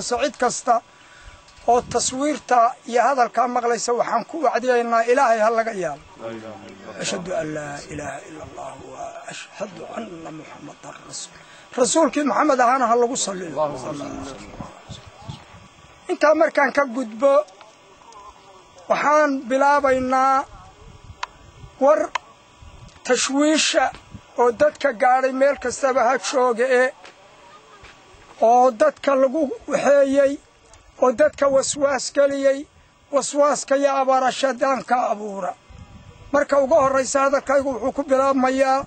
سعيد كستا oo taswiirta iyo hadalka maqlaysa waxaan ku wacdiyeynaa ilaahay hal laga yaalo ashhadu an la ilaha illa allah wa ashhadu anna muhammadar rasuulkii muhammad ahana hal lagu saliyo inta markaan ka gudbo waxaan bilaabaynaa war tashwiisha oo dadka gaaray meel kasta ha jooga oo dadka lagu waxeeyay oo dadka waswaas galiyay waswaaska ya abarashadaanka abuura marka ugu horeysa hadalkaygu wuxuu ku bilaabmayaa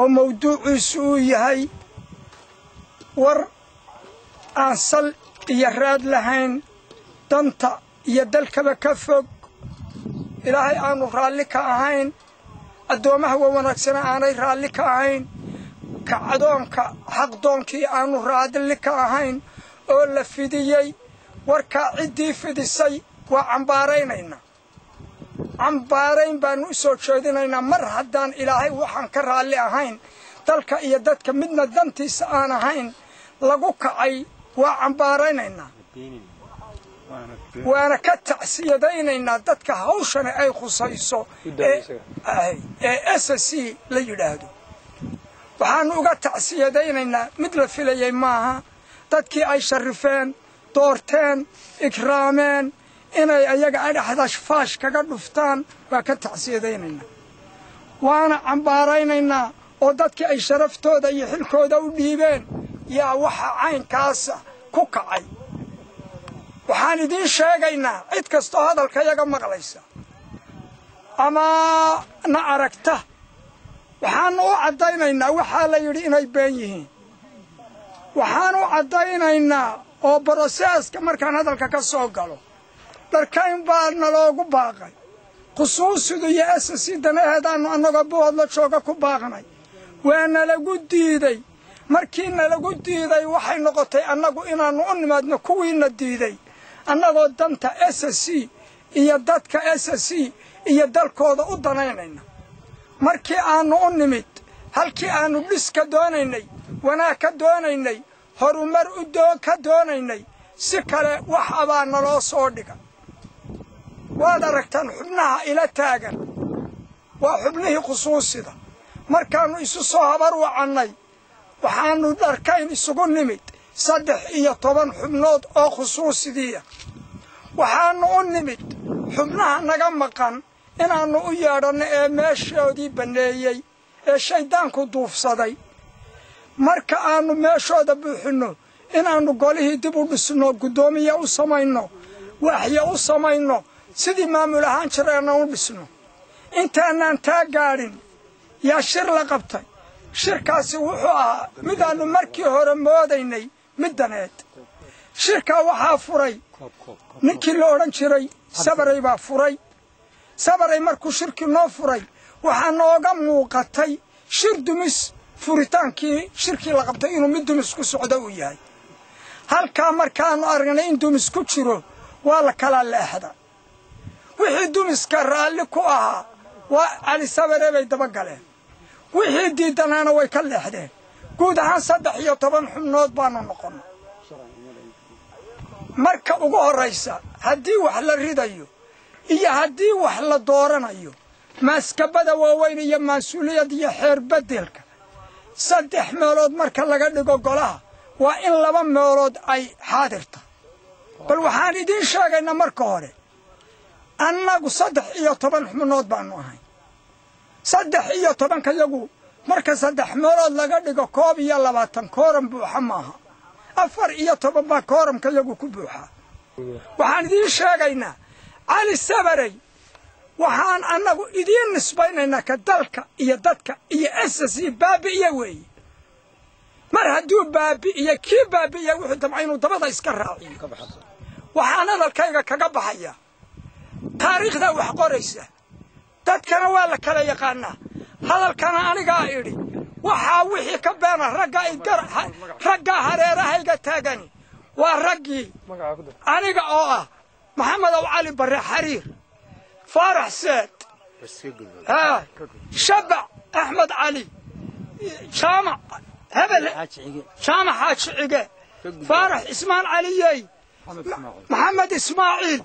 oo mawduuciisu yahay war aan sal iyo raad lahayn danta iyo dalkaba ka fog ilaahay aanu raalli ka ahayn adoomaha wanaagsan aanay raalli ka ahayn kacdoonka xaqdoonkii aanu raalli ka ahayn oo la fidiyay warka cidii fidisay waa cambaarayn baanu soo jeedinaynaa mar haddaan ilaahay waxaan ka raalli ahayn dalka iyo dadka midna dantiisa aan ahayn lagu kacay waa cambaaraynaynaa waana ka tacsiyadaynaynaa dadka hawshana ay khusayso ee SSC la yidhaahdo waxaanu uga tacsiyadaynaynaa mid la filayay maaha dadkii ay sharifeen doorteen ikraameen inay ayaga adhaxdash faash kaga dhuftaan waa ka tacsiyadaynaynaa waana cambaaraynaynaa oo dadkii ay sharaftooda iyo xilkooda u dhiibeen yaa waxa caynkaasa ku kacay waxaan idiin sheegaynaa cid kastoo hadalkayaga maqlaysa ama na aragta waxaanu u caddaynaynaa waxaa la yidhi inay been yihiin waxaanu caddaynaynaa oo broseeska markaan hadalka ka soo galo dharkayn baa naloogu baaqay khusuusidu iyo SSC danaheedaannu annagoo boodla jooga ku baaqnay waa nalagu diiday markii nalagu diiday waxay noqotay annagu inaannu u nimaadno kuwiina diiday annagoo danta SSC iyo dadka SSC iyo dalkooda u danaynayna markii aannu u nimid halkii aannu dhiska doonaynay wanaag ka doonaynay horumar ka doonaynay si kale wax abaa naloo soo dhiga waad aragtaan xubnaha ila taagan waa xubnihii khusuusida markaannu isu soo habar wacannay waxaannu dharkayn isugu nimid 13 xubnood oo khusuusidiya waxaannu u nimid xubnaha naga maqan inaannu u yeedhanno ee meeshoodii banneeyey ee shayddaanku duufsaday marka aanu meeshooda buuxinno inaannu golihii dib u dhisno guddoomiye u samayno waxya u samayno sidii maamul ahaan jireenna u dhisno intaanaan taa gaadhin yaa shir la qabtay shirkaasi wuxuu ahaa midaannu markii hore moodaynay middaneed shirkaa waxaa furay ninkii la odhan jiray sabaray baa furay sabaray markuu shirkii noo furay waxaa nooga muuqatay shir dumis furitaankii shirkii la qabtay inuu mid dumis ku socdo uu yahay halkaa markaannu aragnay in dumis ku jiro waa la kala leexda wixii dumiska raalli ku ahaa waa cali sabare bay dabagaleen wixii diidanaana way ka leexdeen guud ahaan 13 xubnood baanu noqonnay marka ugu horraysa haddii wax la ridayo iyo haddii wax la dooranayo maaskabada waaweyn iyo mas-uuliyad iyo xeer beddelka 3 meelood marka laga dhigo golaha waa in 2 meelood ay xaadirta bal waxaan idiin sheegaynaa marka hore annagu 13 xubnood baanu ahay 13 kayagu marka 3 meelood laga dhigo 21 kooram buuxa maaha 14 baa kooramkayagu ku buuxa waxaan idiin sheegaynaa cali sabaray waxaan annagu idiin nisbaynaynaa ka dalka iyo dadka iyo SSC baabi'iye weeye mar hadduu baabi'iye kii baabi'iye wuxuu damcay inuu dabada iska raaciyo waxaan hadalkayga kaga baxaya taariikhda wax qoraysa dadkana waa la kala yaqaanaa hadalkana anigaa idhi waxaa wixii ka beena ragga hareerahayga taagani waa raggii aniga oo ah محمد أو علي بري حرير فارح سيد شبع أحمد علي شامع هبل شامع حاج عقه فارح إسماعيل علي محمد إسماعيل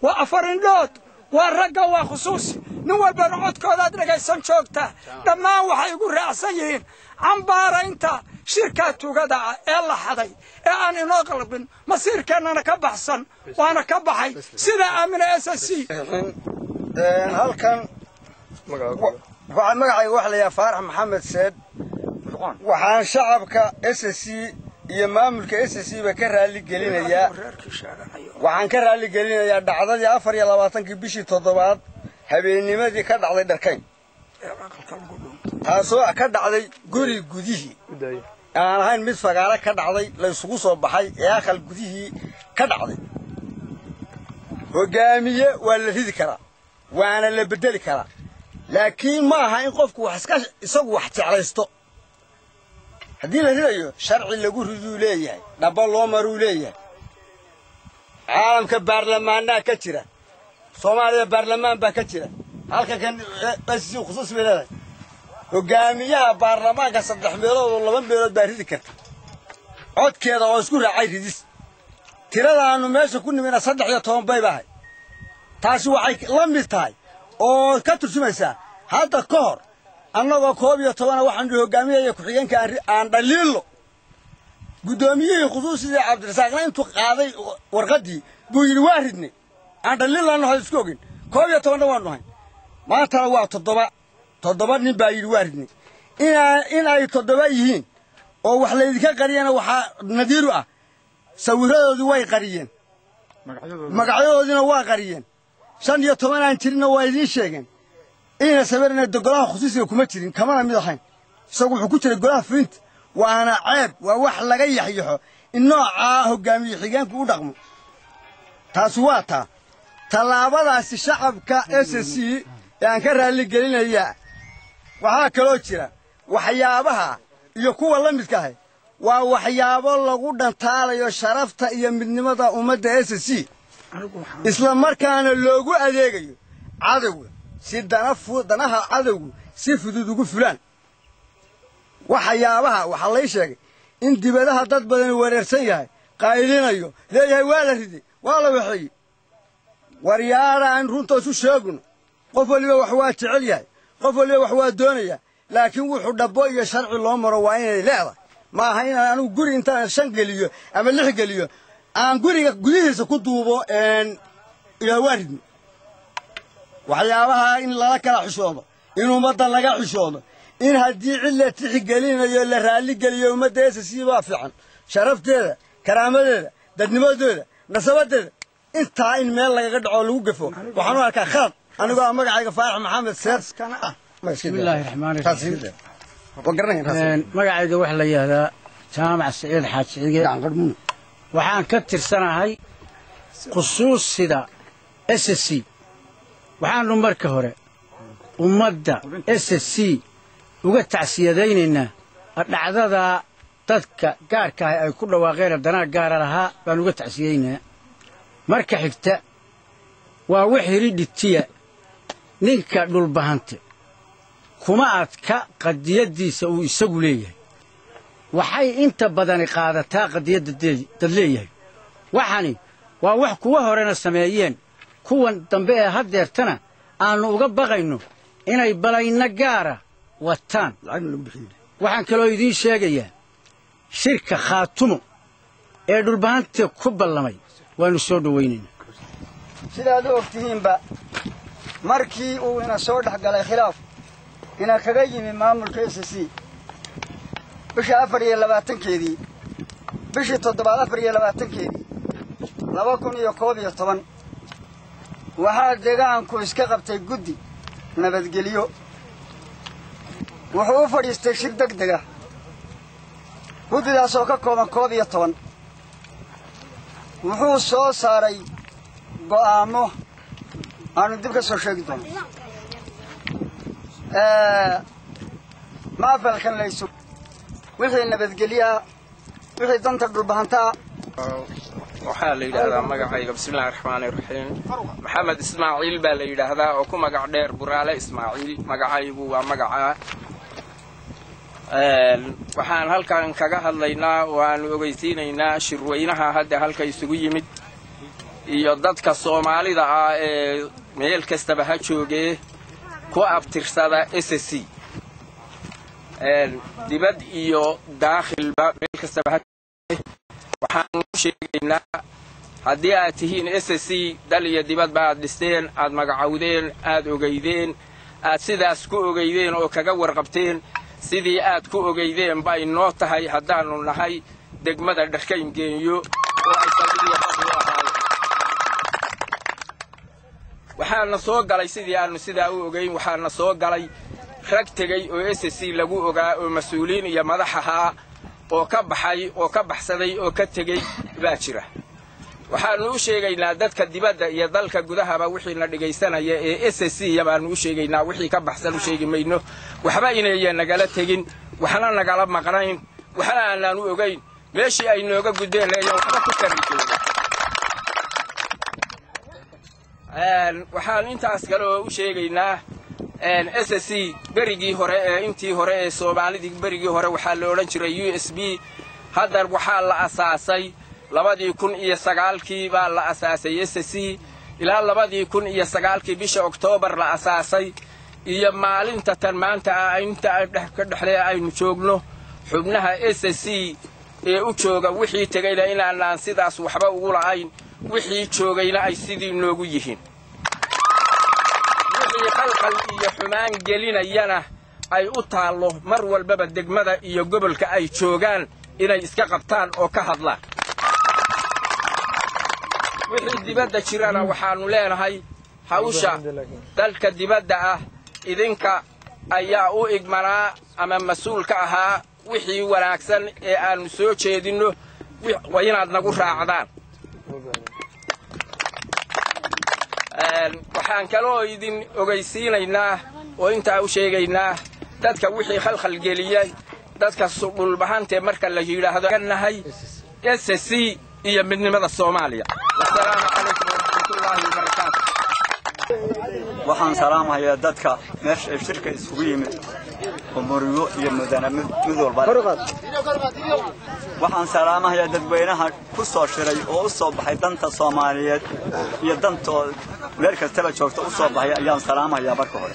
وأفرندود والرقة وخصوصي نوال بنعود كوداد لقيسان شوكتا دمان waxay ugu raacsan yihiin cambaaraynta shirkadu gadaca ee la xaday ee aan inoo qalbin masiirkeennana ka baxsan waana ka baxay sida aamina SSC halkan magacayga waxa la yahay Faarax Maxamed Said waxaan shacabka SSC iyo maamulka SSC ba ka raali gelinayaa waxaan ka raali gelinayaa dhacdadii 24 bishii 7 habeennimadii ka dhacday Dharkayn taasoo ka dhacday guri gudihii aan ahayn mid fagaara ka dhacday la isugu soo baxay ee aqal gudihii ka dhacday hogaamiye waa la ridi karaa waana la bedeli karaa laakiin ma aha in qofku wax isagu wax jeclaysto haddii la ridayo sharci lagu riduu leeyahay dhaba loo maruu leeyahay caalamka baarlamaanaa ka jira Soomaaliya baarlamaan baa ka jira halka kan SSC khusuus leeyahay hogaamiyaha baarlamaanka 3 meelood oo 2 meelood baa ridi karta codkeeda oo isku raacay ridis tiradaanu meesha ku nimina 13 bay baahay taasi waxay la mid tahay oo ka turjumaysa hadda ka hor annagoo 11 waxaan hogaamiyay ku xigeenka aan dhaliilo gudoomiyihii khusuusiga Cabdirasaaqna intuu qaaday warqadii buu yiri waa ridnay aan dhaliilana hal isku ogin 11 waan nahay maanta waa 7 nin baa yiri waa ridnay in ay 7 yihiin oo wax la idinka qariyana waxa nadiiru ah sawiradoodii way qariyeen magacyadoodina waa qariyeen 15 aan jirina waa idin sheegeen ina sabirna dogolaha khusuusiga kuma jirin kamana mid ahayn isagu wuxuu ku jiray golaha fiint waana ceeb waa wax laga yaxyaxo in nooca hogaamiye xigeenku u dhaqmo taas waa talaabadaasi shacabka SSC aan ka raali gelinayaa waxa kale oo jira waxyaabaha iyo kuwa la midka ah waa waxyaabo lagu dhantaalayo sharafta iyo midnimada ummadda SSC isla markaana loogu adeegayo cadawga si danaha cadawgu si fudud ugu fulaan waxyaabaha waxa la sheegay in dibadaha dad badan weerarsan yahay qaylinayo leeyahay waa la riday waa la waxay waryaara aan runta isu sheegno qof waliba wax waa jecel yahay qof waliba wax waa doonaya laakiin wuxuu dhabo iyo sharci loo maro waa inay leedahay ma aha in aanu guri intaan 5 geliyo ama 6 geliyo aan guriga gudihiisa ku duubo ila waarid waxyaabaha in la kala xishoodo in ummadda laga xishoodo in hadii cilla tixgelinayo la raali geliyo ummadda SSC baa fiican sharafteeda karaamadeeda dadnimadeeda nasabadeeda inta in meel laga dhaco lagu gafo waxaan arkaa khalad anigoo magacayga Faarax Maxamed Said bismillaahi raxmaani raxiim magacayga wax la yiraahdaa jaamac Saciid Xaajiige waxaan ka tirsanahay khusuusida SSC waxaanu marka hore ummadda SSC uga tacsiyadaynaynaa dhacdada dadka gaarka ah ay ku dhawaaqeen danaha gaar ah baan uga tacsiyadaynaa marka xigta waa wixii dhitiya ninka dhulbahante kuma adka qadiyadiisa uu isagu leeyahay waxay inta badan qaadataa qadiyada dad leeyahay waxani waa wax kuwa horena sameeyeen kuwan dambe ee hadeertana aanu uga baqayno inay balayna gaara wataan waxaan kaloo idin sheegayaa shirka khaatumo ee dhulbahante ku ballamay waanu soo dhaweynayna sidaad ogtihiinba markii uu ina soo dhaxgalay khilaaf ina kaga yimi maamulka SSC bisha 24keedii bishii 24keedii 2011 waxaa deegaanku iska qabtay guddi nabadgelyo wuxuu u fadhiistay shir degdeg ah guddidaas oo ka kooban 11 wuxuu soo saaray go'aamo aanu dib ka soo sheegi doono maafalkan laysu wixii nabadgelyo wixii danta dhulbahanta waxaa la yiraahdaa magacayga bismillaahir rahmaanir rahiim maxamed ismaaciil baa la yiraahdaa oo ku magac dheer buraale ismaaciil magacaygu waa magaca waxaan halkan kaga hadlaynaa oo aan ogeysiinaynaa shirweynaha hadda halka isugu yimid iyo dadka Soomaalida ah ee meel kastaba ha joogee ku abtirsada SSC dibad iyo daakhilba meel kastaba ha waxaan sheegaynaa haddii aad tihiin SSC dal iyo dibad baad dhisteen aad magacawdeen aad ogeydeen aad sidaas ku ogeydeen oo kaga warqabteen sidii aad ku ogeydeen bay noo tahay haddaanu nahay degmada Dharkayn Geeyo oo ay saldhigyada u ahaayeen waxaana soo galay sidii aanu sidaa u ogeyn waxaana soo galay rag tegay oo SSC lagu ogaa oo mas'uuliin iyo madax ahaa oo ka baxay oo ka baxsaday oo ka tegay baa jira waxaanu u sheegaynaa dadka dibadda iyo dalka gudahaba wixii la dhigaysanaya ee SSC yabaanu u sheegaynaa wixii ka baxsan u sheegi mayno waxba inay nagala tegin waxna nagala maqnayn waxna aanan u ogeyn meeshii ay nooga gudbeen ay waxba ku karintay waxaan intaas kale oo u sheegaynaa SSC berigii hore ee intii hore ee Soomaalida berigii hore waxa la oran jiray USB hadda waxa la asaasay 2009 baa la asaasay SSC ilaa 2009 bisha Oktoobar la asaasay iyo maalinta tan maanta inta ka dhaxlay aynu joogno xubnaha SSC ee u jooga wixii tagayna inaan sidaas waxba ugu laayn wixii joogayna ay sidii noogu yihiin wixii qalqal iyo xumaan gelinayana ay u taalo mar walba degmada iyo gobolka ay joogaan inay iska qabtaan oo ka hadlaan wixii dibadda jirana waxaanu leenahay hawsha dalka dibadda ah idinka ayaa u igmanaa ama mas'uul ka ahaa wixii wanaagsan ee aanu soo jeedino waa inaad nagu raacdaan waxaan kaloo idin ogeysiinaynaa oo inta u sheegaynaa dadka wixii khalkhal geliyay dadka dhul bahante marka la yiraahdo kanahay SSC iyo midnimada Soomaaliya assalaamu calaykum warahmatullaahi wabarakaatuh waxaan salaamayaa dadka meesha shirka isugu yimid umuriyo iyo madaamid walba waxaan salaamayaa dadweynaha ku soo shiray oo u soo baxay danta Soomaaliyeed iyo dantooda meel kasta joogto u soo baxay ayaan salaamayaa marka hore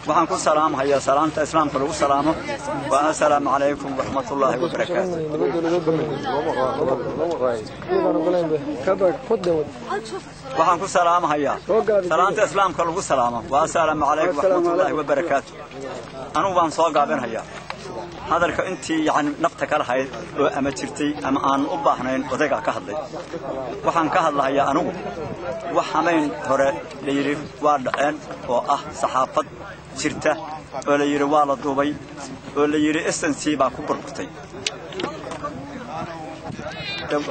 waxaan ku salaamayaa salaanta islaamka lagu salaamo wa assalaamu calaykum warahmatullaahi wabarakaatuh waxaan ku salaamayaa salaanta islaamka lagu salaamo wa assalaamu calaykum warahmatullaahi wabarakaatuh anu waan soo gaabinayaa hadalka intii yani nafta kala hayd oo ama jirtay ama aan u baahnayn odayga ka hadlay waxaan ka hadlayaa anigu waxaan hore leeyiri waa dhaqan oo ah saxaafad jirta oo leeyiri waa la duubay oo leeyiri SNC baa ku burburtay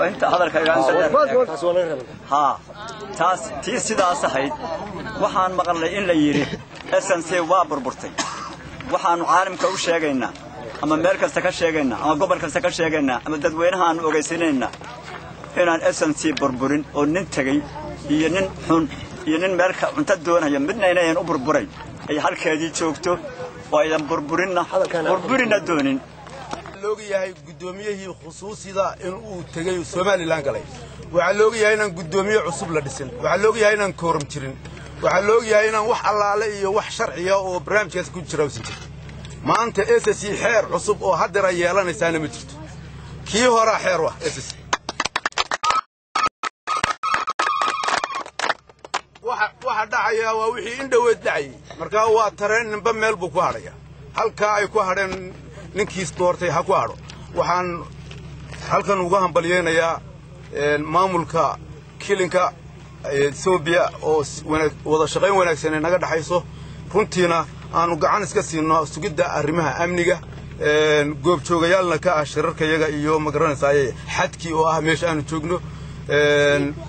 inta hadalka ha taas tii sidaas ahayd waxaan maqlay in la yiri SNC waa burburtay waxaan caalamka u sheegaynaa ama meel kasta ka sheegaynaa ama gobol kasta ka sheegaynaa ama dadweynaha aan ogeysiinaynaa inaan SNC burburin oo nin tagay iyo nin xun iyo nin meel ka cunta doonaya midna inay u burburay ay halkeedii joogto oo ay burburina doonin looga yahay gudoomiyihii khusuusida in uu tagay Soomaaliland galay waxa looga yahay inaan gudoomiye cusub la dhisin waxa looga yahay inaan kooram jirin waxa looga yahay inaan wax allaale iyo wax sharciya oo barnaamijkaas ku jira uusan jirin maanta SSC xeer cusub oo hadda ay yeelanaysaa ma jirto kii hore xeer wax SSC waxa dhacaya waa wixii indhaweed dhacay marka waa tareen ninba meel buu ku hadhaya halka ay ku hadheen ninkiis doortay ha ku hadho waxaan halkan uga hambaliyeenayaa maamulka kilinka Ethiopia oo wada shaqayn wanaagsan naga dhaxayso runtiina aanu gacan iska siino sugidda arrimaha amniga goob joogayaalna ka ah shirarkayaga iyo magaranaysaay xadkii oo ah meesha aanu joogno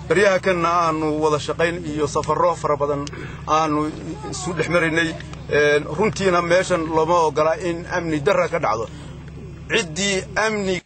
baryaha kana aanu wada shaqayn iyo safarro fara badan aanu isu dhexmarinay runtiina meeshan looma ogola in amni darra ka dhacdo ciddii amni